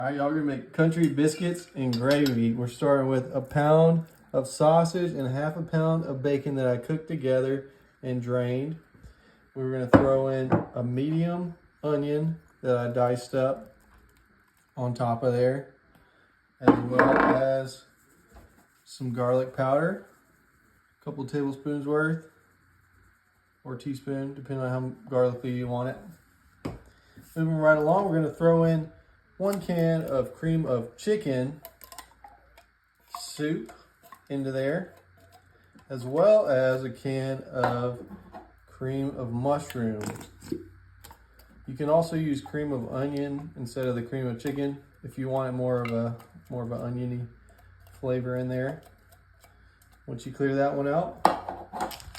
All right, y'all, we're gonna make country biscuits and gravy. We're starting with a pound of sausage and half a pound of bacon that I cooked together and drained. We're gonna throw in a medium onion that I diced up on top of there, as well as some garlic powder, a couple tablespoons worth, or teaspoon, depending on how garlicky you want it. Moving right along, we're gonna throw in 1 can of cream of chicken soup into there, as well as a can of cream of mushroom. You can also use cream of onion instead of the cream of chicken if you want more of an oniony flavor in there. Once you clear that one out,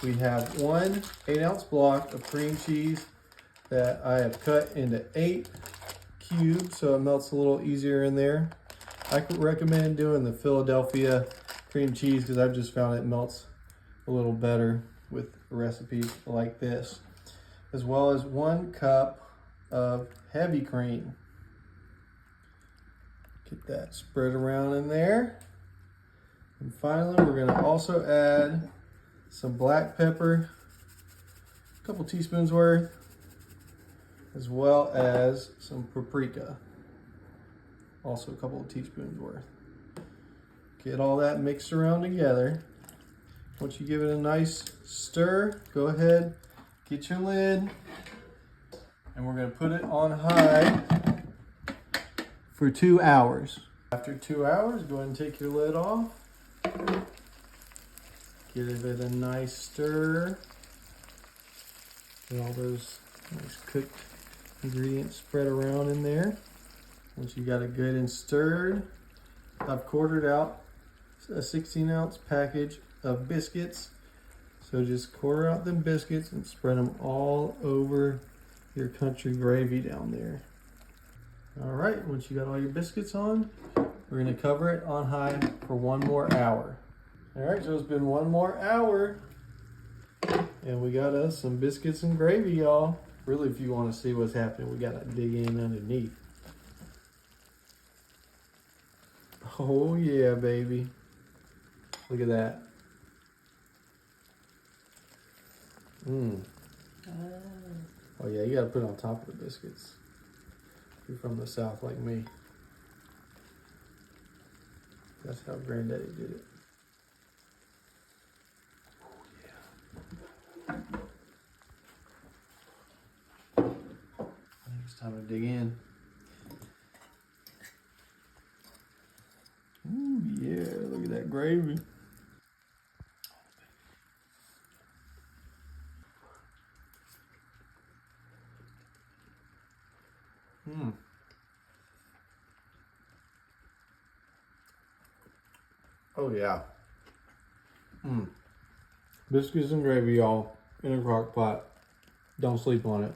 we have 1 8-ounce block of cream cheese that I have cut into 8 cubes so it melts a little easier in there. I could recommend doing the Philadelphia cream cheese because I've just found it melts a little better with recipes like this, as well as 1 cup of heavy cream. Get that spread around in there. And finally, we're gonna also add some black pepper, a couple teaspoons worth, as well as some paprika, also a couple of teaspoons worth. Get all that mixed around together. Once you give it a nice stir, go ahead, get your lid, and we're gonna put it on high for 2 hours. After 2 hours, go ahead and take your lid off. Give it a nice stir. Get all those nice cooked ingredients spread around in there. Once you got it good and stirred, I've quartered out a 16-ounce package of biscuits. So just quarter out them biscuits and spread them all over your country gravy down there. All right, once you got all your biscuits on, we're gonna cover it on high for 1 more hour. All right, so it's been 1 more hour and we got us some biscuits and gravy, y'all. Really, if you want to see what's happening, we gotta dig in underneath. Oh yeah, baby. Look at that. Oh yeah, you gotta put it on top of the biscuits. If you're from the South like me. That's how Granddaddy did it. It's time to dig in. Ooh, yeah, look at that gravy. Oh, yeah. Biscuits and gravy, y'all, in a crock pot. Don't sleep on it.